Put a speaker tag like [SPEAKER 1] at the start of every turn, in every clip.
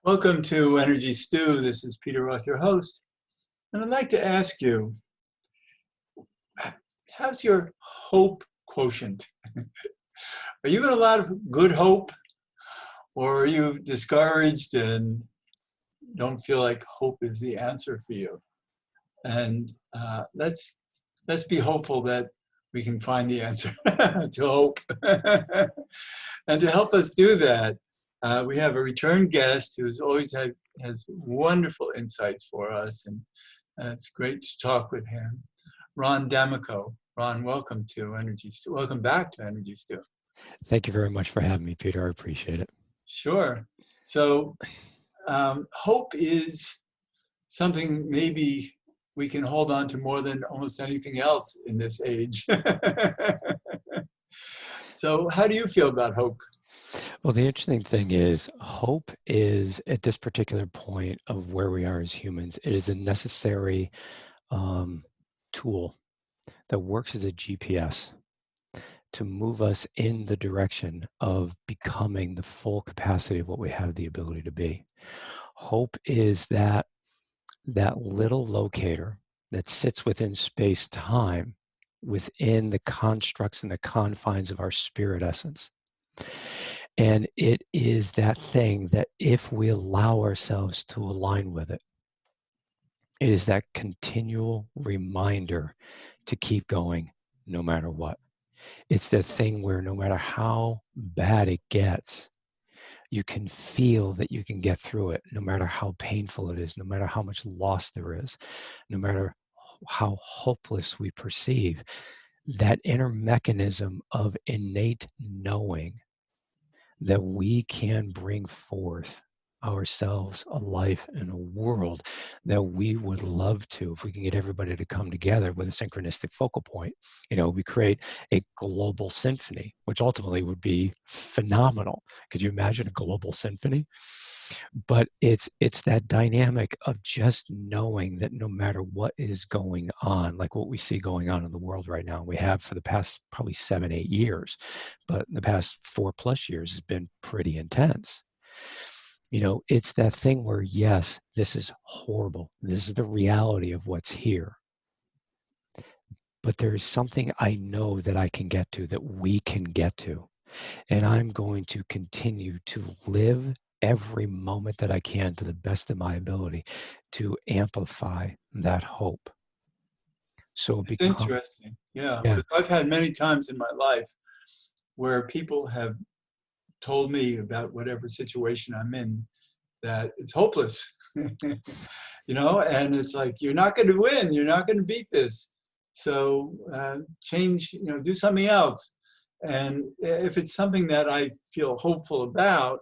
[SPEAKER 1] Welcome to Energy Stew. This is Peter Roth, your host. And I'd like to ask you, how's your hope quotient? Are you in a lot of good hope? Or are you discouraged and don't feel like hope is the answer for you? And let's be hopeful that we can find the answer to hope. And to help us do that, we have a return guest who's always has wonderful insights for us, and it's great to talk with him. Ron Damico. Ron, welcome to Energy Stew. Welcome back to Energy Stew.
[SPEAKER 2] Thank you very much for having me, Peter. I appreciate it.
[SPEAKER 1] Sure. So hope is something maybe we can hold on to more than almost anything else in this age. So how do you feel about hope?
[SPEAKER 2] Well, the interesting thing is hope is, at this particular point of where we are as humans, it is a necessary tool that works as a GPS to move us in the direction of becoming the full capacity of what we have the ability to be. Hope is that little locator that sits within space-time, within the constructs and the confines of our spirit essence. And it is that thing that if we allow ourselves to align with it, it is that continual reminder to keep going no matter what. It's that thing where no matter how bad it gets, you can feel that you can get through it, no matter how painful it is, no matter how much loss there is, no matter how hopeless we perceive. That inner mechanism of innate knowing that we can bring forth ourselves a life and a world that we would love to, if we can get everybody to come together with a synchronistic focal point. We create a global symphony, which ultimately would be phenomenal. Could you imagine a global symphony? But it's that dynamic of just knowing that no matter what is going on, like what we see going on in the world right now, we have for the past probably 7-8 years, but the past 4+ years has been pretty intense. It's that thing where, yes, this is horrible. This is the reality of what's here. But there is something I know that I can get to, that we can get to. And I'm going to continue to live every moment that I can to the best of my ability to amplify that hope. So
[SPEAKER 1] It's interesting. Yeah.
[SPEAKER 2] yeah,
[SPEAKER 1] I've had many times in my life where people have told me about whatever situation I'm in, that it's hopeless, and it's like, you're not going to win. You're not going to beat this. So change, do something else. And if it's something that I feel hopeful about,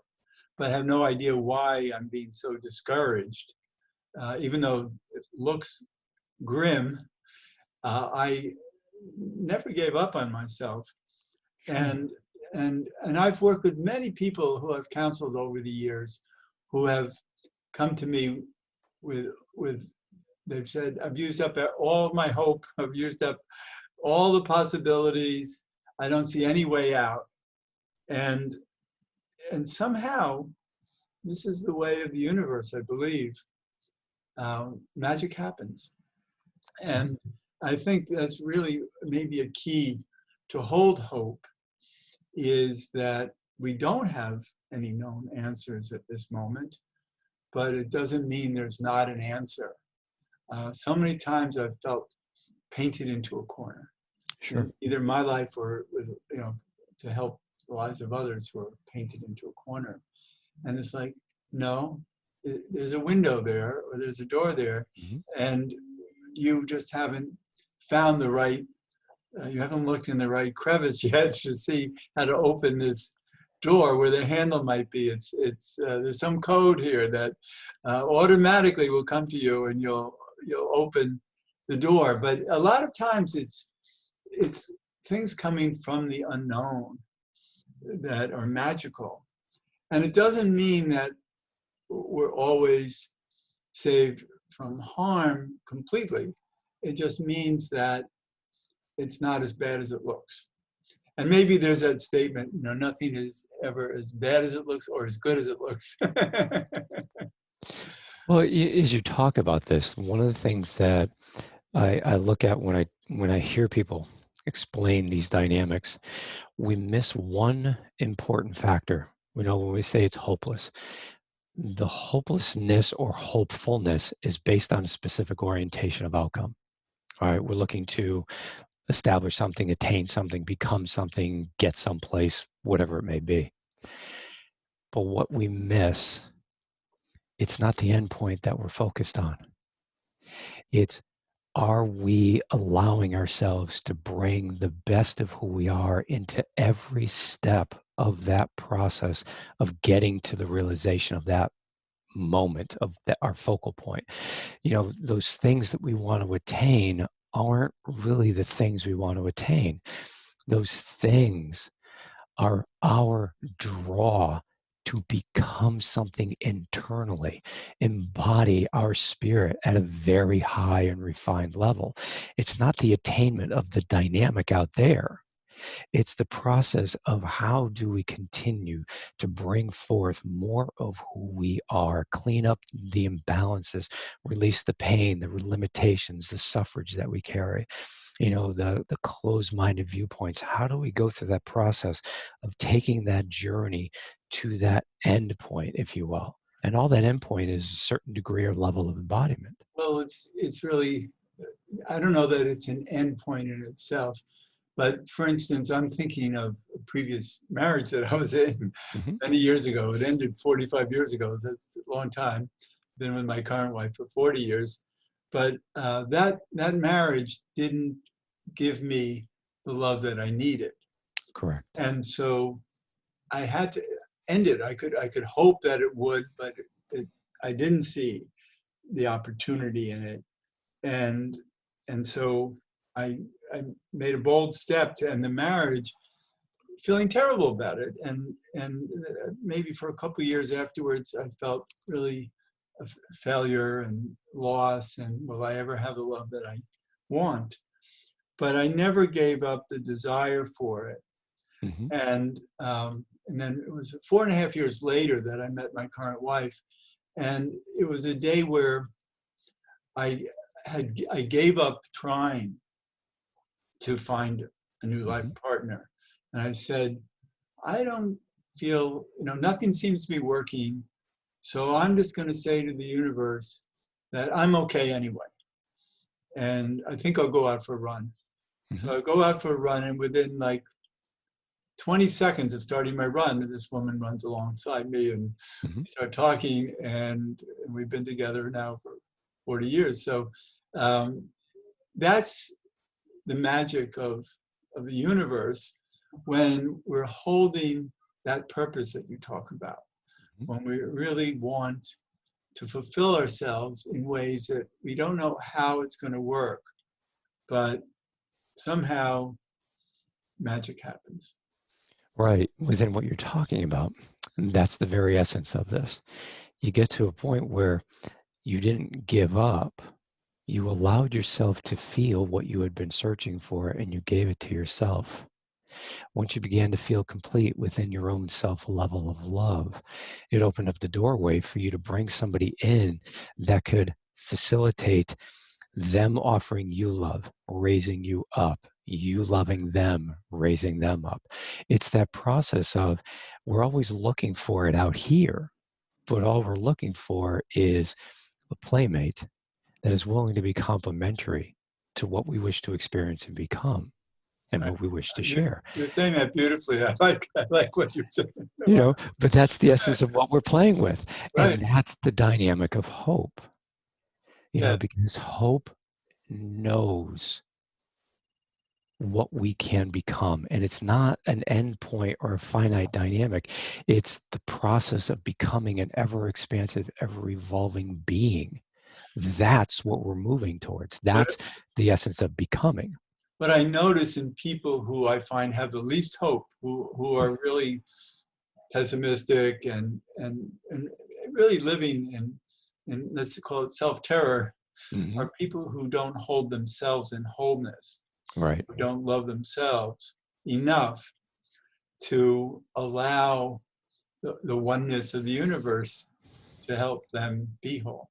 [SPEAKER 1] but have no idea why I'm being so discouraged, even though it looks grim, I never gave up on myself. And I've worked with many people who I've counseled over the years, who have come to me with they've said, I've used up all of my hope, I've used up all the possibilities, I don't see any way out. And somehow, this is the way of the universe, I believe. Magic happens. And I think that's really maybe a key to hold hope, is that we don't have any known answers at this moment, but it doesn't mean there's not an answer. So many times I've felt painted into a corner,
[SPEAKER 2] sure.
[SPEAKER 1] Either my life or to help the lives of others who are painted into a corner. And it's like, no, there's a window there, or there's a door there, and you just haven't found the right, you haven't looked in the right crevice yet to see how to open this door where the handle might be. There's some code here that automatically will come to you, and you'll open the door. But a lot of times it's things coming from the unknown that are magical. And it doesn't mean that we're always saved from harm completely. It just means that it's not as bad as it looks. And maybe there's that statement, nothing is ever as bad as it looks or as good as it looks.
[SPEAKER 2] Well, as you talk about this, one of the things that I look at when I hear people explain these dynamics, we miss one important factor. We know when we say it's hopeless, the hopelessness or hopefulness is based on a specific orientation of outcome. All right, we're looking to establish something, attain something, become something, get someplace, whatever it may be. But what we miss, it's not the end point that we're focused on. It's, are we allowing ourselves to bring the best of who we are into every step of that process of getting to the realization of that moment, of that, our focal point? You know, those things that we want to attain aren't really the things we want to attain. Those things are our draw to become something internally, embody our spirit at a very high and refined level. It's not the attainment of the dynamic out there. It's the process of how do we continue to bring forth more of who we are, clean up the imbalances, release the pain, the limitations, the suffrage that we carry, you know, the closed-minded viewpoints. How do we go through that process of taking that journey to that end point, if you will? And all that end point is a certain degree or level of embodiment.
[SPEAKER 1] Well, it's really, I don't know that it's an end point in itself, but for instance, I'm thinking of a previous marriage that I was in
[SPEAKER 2] Hmm.
[SPEAKER 1] many years ago. It ended 45 years ago. That's a long time. Been with my current wife for 40 years, but that marriage didn't give me the love that I needed,
[SPEAKER 2] Correct.
[SPEAKER 1] and so I had to end it. I could hope that it would, but I didn't see the opportunity in it, and and so I I made a bold step to end the marriage, feeling terrible about it, and maybe for a couple of years afterwards, I felt really a failure and loss, and will I ever have the love that I want? But I never gave up the desire for it,
[SPEAKER 2] Hmm.
[SPEAKER 1] and then it was 4.5 years later that I met my current wife, and it was a day where I I gave up trying to find a new life
[SPEAKER 2] Hmm.
[SPEAKER 1] partner, and I said, I don't feel, nothing seems to be working, so I'm just going to say to the universe that I'm okay anyway, and I think I'll go out for a run.
[SPEAKER 2] Hmm.
[SPEAKER 1] So I go out for a run, and within like 20 seconds of starting my run, this woman runs alongside me, and
[SPEAKER 2] Hmm.
[SPEAKER 1] we start talking, and we've been together now for 40 years. So um, that's the magic of the universe when we're holding that purpose that you talk about, when we really want to fulfill ourselves in ways that we don't know how it's going to work, but somehow magic happens.
[SPEAKER 2] Right. Within what you're talking about, that's the very essence of this. You get to a point where you didn't give up. You allowed yourself to feel what you had been searching for, and you gave it to yourself. Once you began to feel complete within your own self level of love, it opened up the doorway for you to bring somebody in that could facilitate them offering you love, raising you up, you loving them, raising them up. It's that process of, we're always looking for it out here, but all we're looking for is a playmate that is willing to be complementary to what we wish to experience and become and
[SPEAKER 1] Right.
[SPEAKER 2] what we wish to
[SPEAKER 1] You're,
[SPEAKER 2] share.
[SPEAKER 1] you're saying that beautifully. I like what you're saying.
[SPEAKER 2] You know, but that's the essence of what we're playing with. And
[SPEAKER 1] Right.
[SPEAKER 2] that's the dynamic of hope, you know,
[SPEAKER 1] Yeah.
[SPEAKER 2] because hope knows what we can become. And it's not an end point or a finite dynamic. It's the process of becoming an ever expansive, ever evolving being. That's what we're moving towards.
[SPEAKER 1] But
[SPEAKER 2] That's the essence of becoming.
[SPEAKER 1] but I notice in people who I find have the least hope, who are really pessimistic and really living in, let's call it self-terror,
[SPEAKER 2] Hmm.
[SPEAKER 1] are people who don't hold themselves in wholeness,
[SPEAKER 2] Right.
[SPEAKER 1] who don't love themselves enough to allow the oneness of the universe to help them be whole.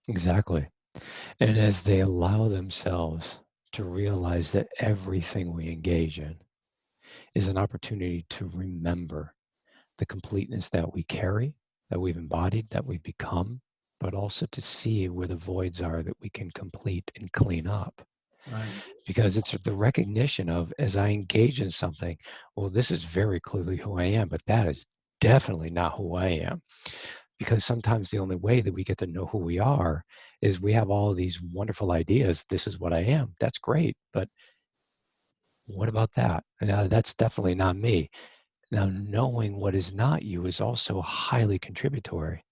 [SPEAKER 2] Exactly. And as they allow themselves to realize that everything we engage in is an opportunity to remember the completeness that we carry, that we've embodied, that we've become, but also to see where the voids are that we can complete and clean up.
[SPEAKER 1] Right.
[SPEAKER 2] Because it's the recognition of, as I engage in something, well, this is very clearly who I am, but that is definitely not who I am. Because sometimes the only way that we get to know who we are is we have all of these wonderful ideas. This is what I am. That's great. But what about that? That's definitely not me. Now, knowing what is not you is also highly contributory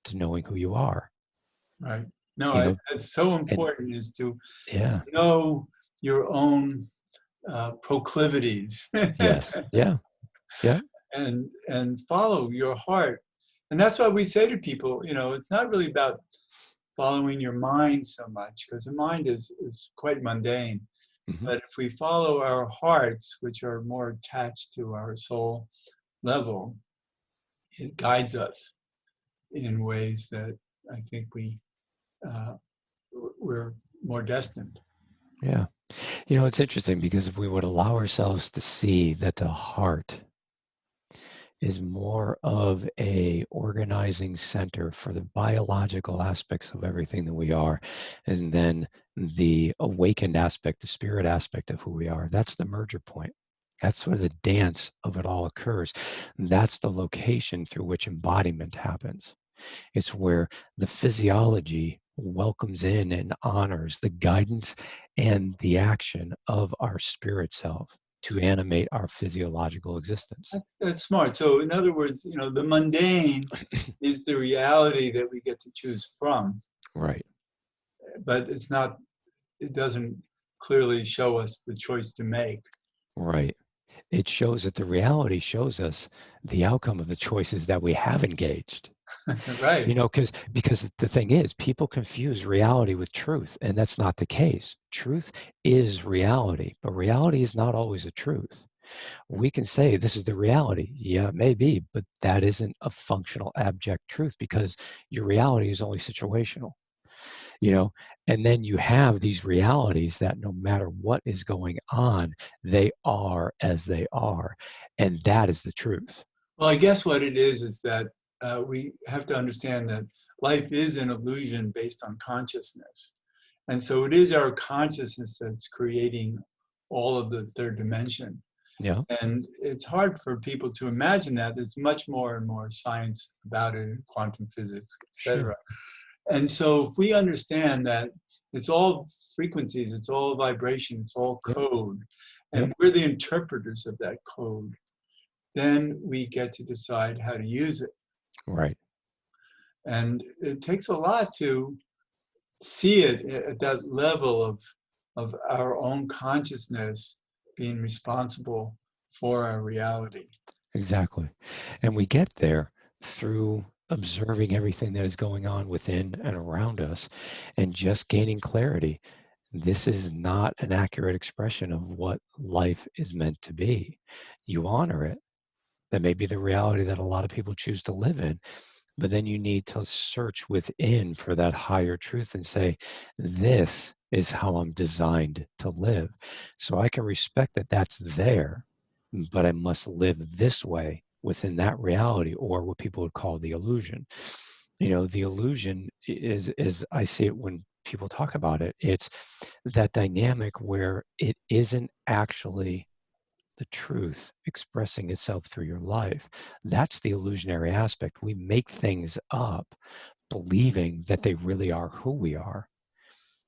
[SPEAKER 2] to knowing who you are.
[SPEAKER 1] Right. No,
[SPEAKER 2] You know,
[SPEAKER 1] it's so
[SPEAKER 2] and
[SPEAKER 1] important is to
[SPEAKER 2] yeah,
[SPEAKER 1] know your own proclivities
[SPEAKER 2] yes, yeah, yeah,
[SPEAKER 1] and follow your heart. And that's why we say to people, it's not really about following your mind so much, because the mind is quite mundane.
[SPEAKER 2] hmm,
[SPEAKER 1] But if we follow our hearts, which are more attached to our soul level, it guides us in ways that I think uh, we're more destined.
[SPEAKER 2] yeah. It's interesting because if we would allow ourselves to see that the heart is more of a organizing center for the biological aspects of everything that we are, and then the awakened aspect, the spirit aspect of who we are, that's the merger point. That's where the dance of it all occurs. That's the location through which embodiment happens. It's where the physiology welcomes in and honors the guidance and the action of our spirit self to animate our physiological existence.
[SPEAKER 1] That's smart. So in other words, the mundane is the reality that we get to choose from,
[SPEAKER 2] Right,
[SPEAKER 1] but it doesn't clearly show us the choice to make.
[SPEAKER 2] right. It shows that the reality shows us the outcome of the choices that we have engaged.
[SPEAKER 1] Right.
[SPEAKER 2] Because the thing is, people confuse reality with truth, and that's not the case. Truth is reality, but reality is not always a truth. We can say this is the reality. Yeah, it may be, but that isn't a functional abject truth because your reality is only situational, you know? And then you have these realities that no matter what is going on, they are as they are. And that is the truth.
[SPEAKER 1] Well, I guess what it is that we have to understand that life is an illusion based on consciousness. And so it is our consciousness that's creating all of the third dimension.
[SPEAKER 2] Yeah,
[SPEAKER 1] And it's hard for people to imagine that. There's much more and more science about it, quantum physics, et cetera.
[SPEAKER 2] sure.
[SPEAKER 1] And so if we understand that it's all frequencies, it's all vibration, it's all
[SPEAKER 2] Yep,
[SPEAKER 1] code,
[SPEAKER 2] yep,
[SPEAKER 1] and we're the interpreters of that code, then we get to decide how to use it.
[SPEAKER 2] right.
[SPEAKER 1] And it takes a lot to see it at that level of our own consciousness being responsible for our reality.
[SPEAKER 2] Exactly. And we get there through observing everything that is going on within and around us and just gaining clarity. This is not an accurate expression of what life is meant to be. You honor it. That may be the reality that a lot of people choose to live in, but then you need to search within for that higher truth and say, this is how I'm designed to live. So I can respect that that's there, but I must live this way within that reality, or what people would call the illusion. The illusion is I see it when people talk about it, it's that dynamic where it isn't actually the truth expressing itself through your life. That's the illusionary aspect. We make things up believing that they really are who we are.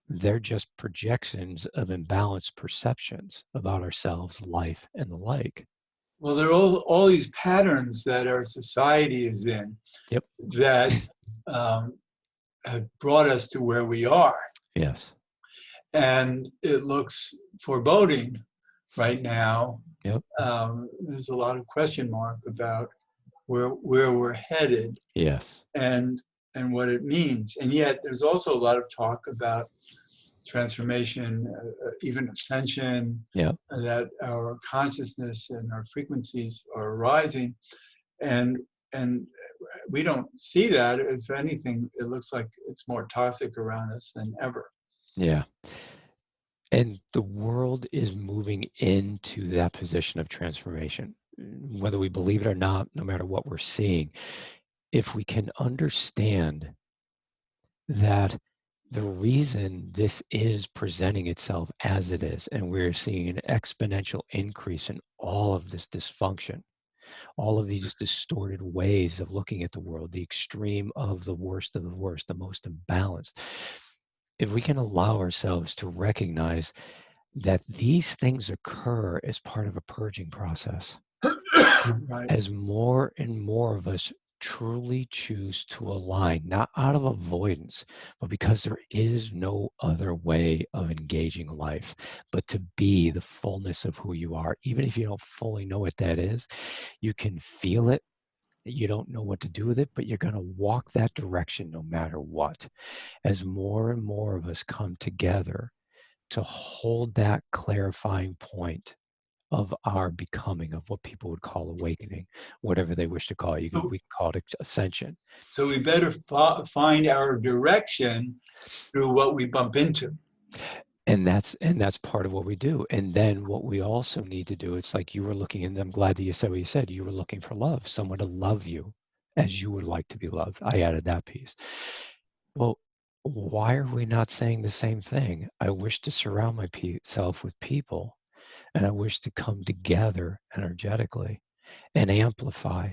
[SPEAKER 2] They're just projections of imbalanced perceptions about ourselves, life, and the like.
[SPEAKER 1] Well, there are all these patterns that our society is in
[SPEAKER 2] Yep.
[SPEAKER 1] that um, have brought us to where we are.
[SPEAKER 2] Yes.
[SPEAKER 1] And it looks foreboding right now.
[SPEAKER 2] Yep.
[SPEAKER 1] There's a lot of question mark about where we're headed
[SPEAKER 2] Yes.
[SPEAKER 1] and what it means. And yet there's also a lot of talk about transformation, even ascension,
[SPEAKER 2] Yep.
[SPEAKER 1] that our consciousness and our frequencies are rising. And we don't see that. If anything, it looks like it's more toxic around us than ever.
[SPEAKER 2] Yeah. And the world is moving into that position of transformation. Whether we believe it or not, no matter what we're seeing, if we can understand that the reason this is presenting itself as it is, and we're seeing an exponential increase in all of this dysfunction, all of these distorted ways of looking at the world, the extreme of the worst, the most imbalanced. If we can allow ourselves to recognize that these things occur as part of a purging process,
[SPEAKER 1] Right.
[SPEAKER 2] as more and more of us truly choose to align, not out of avoidance, but because there is no other way of engaging life, but to be the fullness of who you are. Even if you don't fully know what that is, you can feel it. You don't know what to do with it, but you're going to walk that direction no matter what. As more and more of us come together to hold that clarifying point of our becoming, of what people would call awakening, whatever they wish to call it.
[SPEAKER 1] So,
[SPEAKER 2] We call it ascension.
[SPEAKER 1] so we better find our direction through what we bump into.
[SPEAKER 2] And that's part of what we do. And then what we also need to do, it's like you were looking, and I'm glad that you said what you said, you were looking for love, someone to love you as you would like to be loved. I added that piece. Well, why are we not saying the same thing? I wish to surround myself with people, and I wish to come together energetically and amplify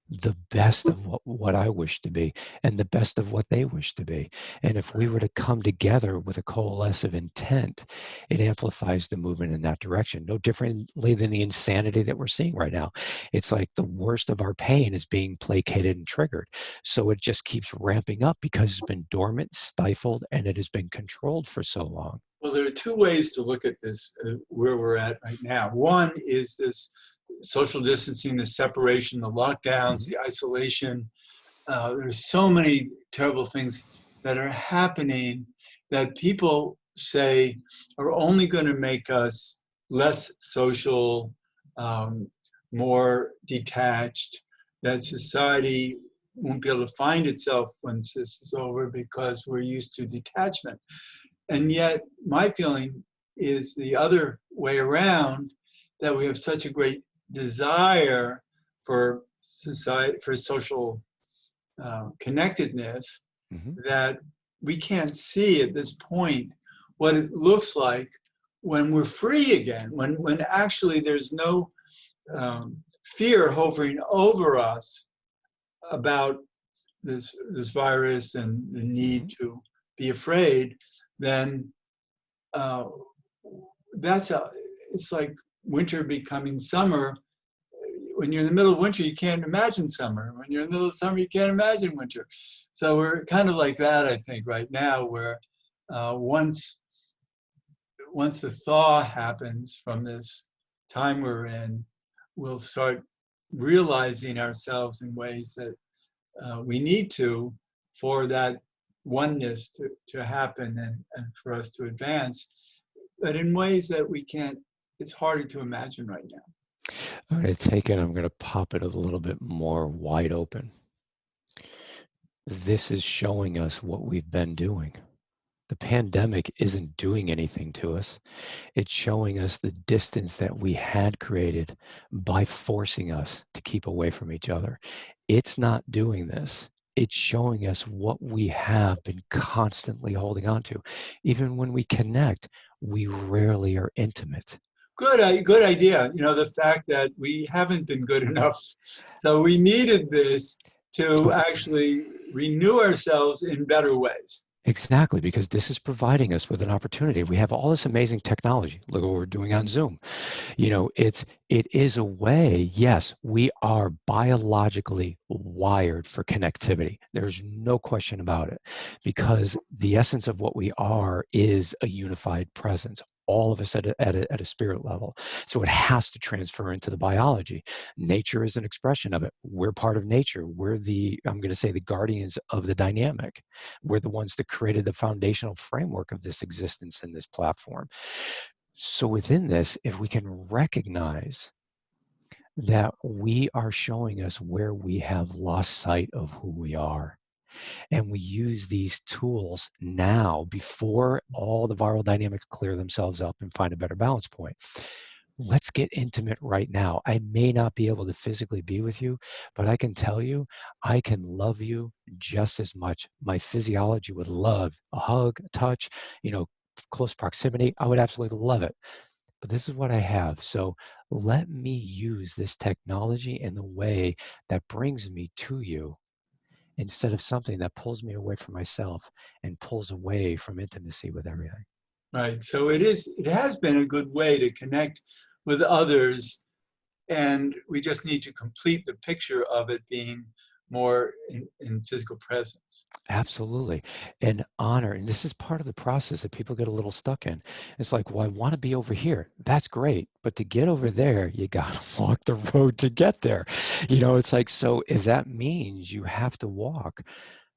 [SPEAKER 2] the best of what I wish to be and the best of what they wish to be. And if we were to come together with a coalescive intent, it amplifies the movement in that direction. No differently than the insanity that we're seeing right now. It's like the worst of our pain is being placated and triggered. So it just keeps ramping up because it's been dormant, stifled, and it has been controlled for so long.
[SPEAKER 1] Well, there are two ways to look at this, where we're at right now. One is this social distancing, the separation, the lockdowns,
[SPEAKER 2] Mm-hmm.
[SPEAKER 1] the isolation. There's so many terrible things that are happening that people say are only going to make us less social, um, more detached, that society won't be able to find itself once this is over because we're used to detachment. And yet, my feeling is the other way around, that we have such a great desire for society, for social connectedness,
[SPEAKER 2] Mm-hmm.
[SPEAKER 1] that we can't see at this point what it looks like when we're free again, when actually there's no fear hovering over us about this virus and the need
[SPEAKER 2] Mm-hmm.
[SPEAKER 1] to be afraid. Then uh, it's like winter becoming summer. When you're in the middle of winter, you can't imagine summer. When you're in the middle of summer, you can't imagine winter. So we're kind of like that, I think, right now, where once the thaw happens from this time we're in, we'll start realizing ourselves in ways that we need to, for that oneness to happen, and for us to advance, but in ways that we can't, it's harder to imagine right now.
[SPEAKER 2] I'm going to take it, I'm going to pop it a little bit more wide open. This is showing us what we've been doing. The pandemic isn't doing anything to us. It's showing us the distance that we had created by forcing us to keep away from each other. It's not doing this. It's showing us what we have been constantly holding on to. Even when we connect, we rarely are intimate.
[SPEAKER 1] Good idea. You know, the fact that we haven't been good enough. So we needed this to
[SPEAKER 2] So
[SPEAKER 1] actually renew ourselves in better ways.
[SPEAKER 2] exactly, because this is providing us with an opportunity. We have all this amazing technology. Look at what we're doing on Zoom. It is a way. Yes, we are biologically wired for connectivity. There's no question about it, because the essence of what we are is a unified presence, all of us at a spirit level. So it has to transfer into the biology. Nature is an expression of it. We're part of nature. We're I'm going to say, the guardians of the dynamic. We're the ones that created the foundational framework of this existence in this platform. So within this, if we can recognize that we are showing us where we have lost sight of who we are. And we use these tools now before all the viral dynamics clear themselves up and find a better balance point. Let's get intimate right now. I may not be able to physically be with you, but I can tell you, I can love you just as much. My physiology would love a hug, a touch, close proximity. I would absolutely love it. But this is what I have. So let me use this technology in the way that brings me to you instead of something that pulls me away from myself and pulls away from intimacy with everything.
[SPEAKER 1] Right. So it has been a good way to connect with others, and we just need to complete the picture of it being more in physical presence.
[SPEAKER 2] Absolutely. And honor. And this is part of the process that people get a little stuck in. It's like, well, I want to be over here. That's great. But to get over there, you got to walk the road to get there. It's like, so if that means you have to walk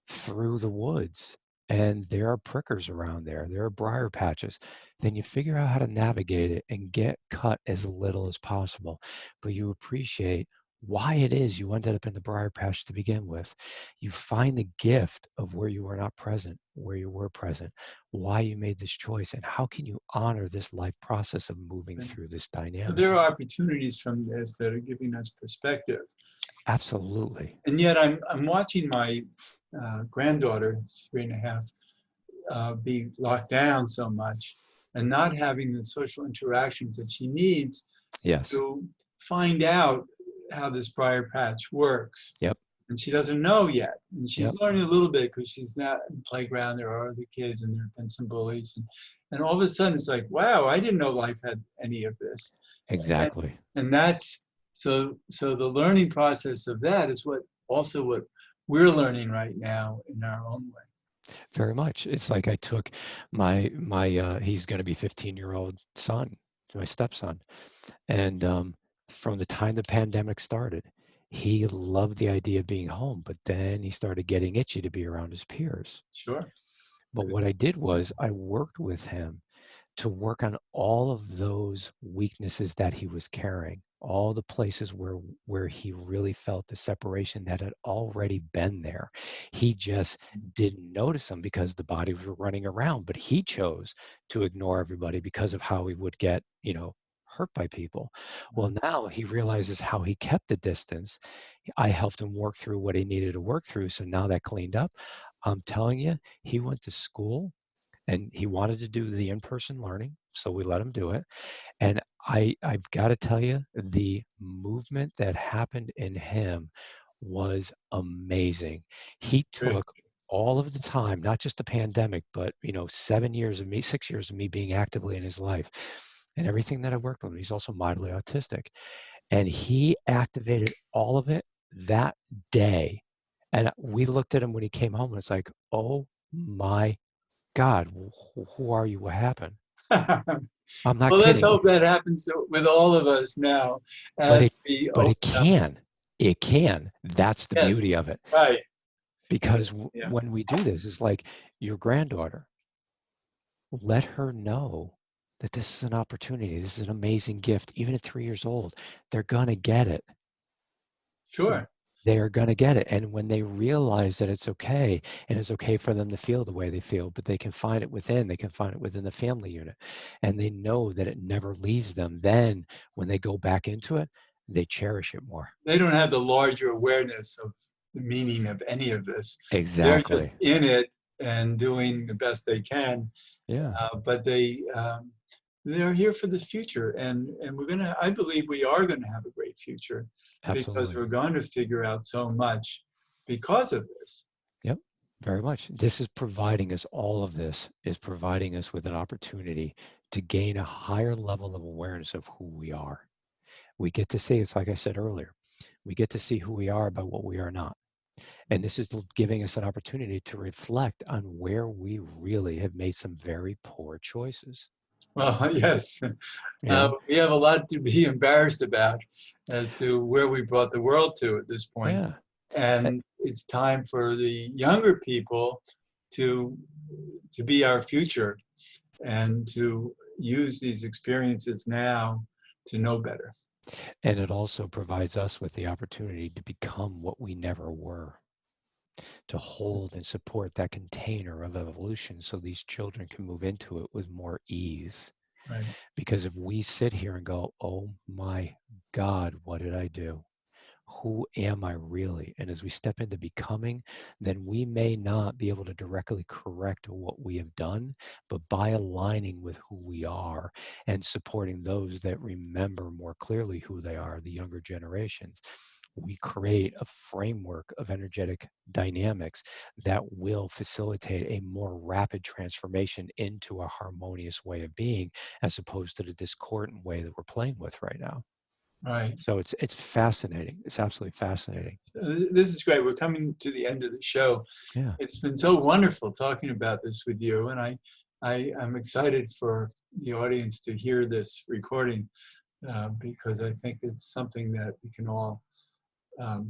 [SPEAKER 2] through the woods and there are prickers around there are briar patches, then you figure out how to navigate it and get cut as little as possible. But you appreciate why it is you ended up in the briar patch to begin with. You find the gift of where you were not present, where you were present, why you made this choice, and how can you honor this life process of moving
[SPEAKER 1] And
[SPEAKER 2] through this
[SPEAKER 1] so
[SPEAKER 2] dynamic.
[SPEAKER 1] there are opportunities from this that are giving us perspective.
[SPEAKER 2] Absolutely.
[SPEAKER 1] And yet I'm watching my granddaughter, 3.5, be locked down so much and not having the social interactions that she needs
[SPEAKER 2] Yes.
[SPEAKER 1] to find out how this briar patch works.
[SPEAKER 2] Yep.
[SPEAKER 1] And she doesn't know yet. And
[SPEAKER 2] Yep.
[SPEAKER 1] she's learning a little bit because she's not in the playground. There are other kids and there have been some bullies. And all of a sudden it's like, wow, I didn't know life had any of this. And,
[SPEAKER 2] Exactly.
[SPEAKER 1] and that's so the learning process of that is what we're learning right now in our own way.
[SPEAKER 2] Very much. It's like I took my he's going to be 15-year-old son, my stepson, and from the time the pandemic started, he loved the idea of being home, but then he started getting itchy to be around his peers.
[SPEAKER 1] Sure.
[SPEAKER 2] But what I did was I worked with him to work on all of those weaknesses that he was carrying, all the places where he really felt the separation that had already been there. He just didn't notice them because the bodies were running around, but he chose to ignore everybody because of how he would get, hurt by people. Well, now he realizes how he kept the distance. I helped him work through what he needed to work through. So now that cleaned up. I'm telling you, he went to school and he wanted to do the in-person learning, so we let him do it. And I've got to tell you, the movement that happened in him was amazing. He
[SPEAKER 1] Good.
[SPEAKER 2] took all of the time, not just the pandemic, but 7 years of me, 6 years of me being actively in his life, and everything that I worked with him. He's also mildly autistic, and he activated all of it that day. And we looked at him when he came home, and it's like, oh my God, who are you? What happened? I'm not
[SPEAKER 1] Well, let's
[SPEAKER 2] kidding.
[SPEAKER 1] hope that happens with all of us now
[SPEAKER 2] But
[SPEAKER 1] as
[SPEAKER 2] it
[SPEAKER 1] we
[SPEAKER 2] but it
[SPEAKER 1] open up.
[SPEAKER 2] can. It can. That's the
[SPEAKER 1] Yes,
[SPEAKER 2] beauty of it.
[SPEAKER 1] right.
[SPEAKER 2] Because
[SPEAKER 1] Yeah,
[SPEAKER 2] when we do this, it's like your granddaughter, let her know that this is an opportunity. This is an amazing gift. Even at 3 years old, they're going to get it.
[SPEAKER 1] sure.
[SPEAKER 2] They are going to get it. And when they realize that it's okay, and it's okay for them to feel the way they feel, but they can find it within, the family unit, and they know that it never leaves them, then when they go back into it, they cherish it more.
[SPEAKER 1] They don't have the larger awareness of the meaning of any of this. They're just
[SPEAKER 2] Exactly.
[SPEAKER 1] in it and doing the best they can,
[SPEAKER 2] Yeah,
[SPEAKER 1] but they're here for the future, and I believe we are gonna have a great future because
[SPEAKER 2] absolutely.
[SPEAKER 1] we're going to figure out so much because of this.
[SPEAKER 2] Yep, very much. This is providing us, all of this is providing us with an opportunity to gain a higher level of awareness of who we are. We get to see, it's like I said earlier, we get to see who we are by what we are not. And this is giving us an opportunity to reflect on where we really have made some very poor choices.
[SPEAKER 1] Well, yes,
[SPEAKER 2] You know?
[SPEAKER 1] we have a lot to be embarrassed about as to where we brought the world to at this point.
[SPEAKER 2] Yeah, a-
[SPEAKER 1] And it's time for the younger people to to be our future and to use these experiences now to know better.
[SPEAKER 2] And it also provides us with the opportunity to become what we never were, to hold and support that container of evolution so these children can move into it with more ease.
[SPEAKER 1] Right.
[SPEAKER 2] Because if we sit here and go, oh my God, what did I do? Who am I really? And as we step into becoming, then we may not be able to directly correct what we have done, but by aligning with who we are and supporting those that remember more clearly who they are, the younger generations, we create a framework of energetic dynamics that will facilitate a more rapid transformation into a harmonious way of being, as opposed to the discordant way that we're playing with right now.
[SPEAKER 1] Right.
[SPEAKER 2] So it's fascinating. It's absolutely fascinating.
[SPEAKER 1] So this is great. We're coming to the end of the show.
[SPEAKER 2] Yeah.
[SPEAKER 1] It's been so wonderful talking about this with you, and I'm excited for the audience to hear this recording because I think it's something that we can all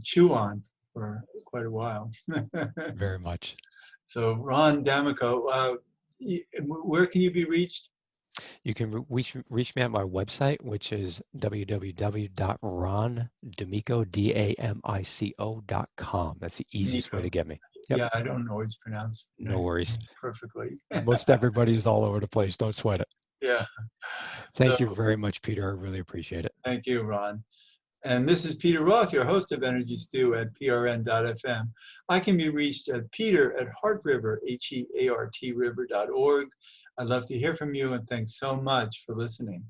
[SPEAKER 1] chew on for quite a while.
[SPEAKER 2] Very much.
[SPEAKER 1] So, Ron Damico, where can you be reached?
[SPEAKER 2] You can reach me at my website, which is www.rondamico.com. That's the easiest way
[SPEAKER 1] Nico.
[SPEAKER 2] to get me. Yep.
[SPEAKER 1] Yeah, I don't always pronounce
[SPEAKER 2] No worries.
[SPEAKER 1] names perfectly.
[SPEAKER 2] Most everybody is all over the place. Don't sweat it.
[SPEAKER 1] Yeah. So,
[SPEAKER 2] Thank you very much, Peter. I really appreciate it.
[SPEAKER 1] thank you, Ron. And this is Peter Roth, your host of Energy Stew at prn.fm. I can be reached at peter@heartriver, HEART river.org. I'd love to hear from you, and thanks so much for listening.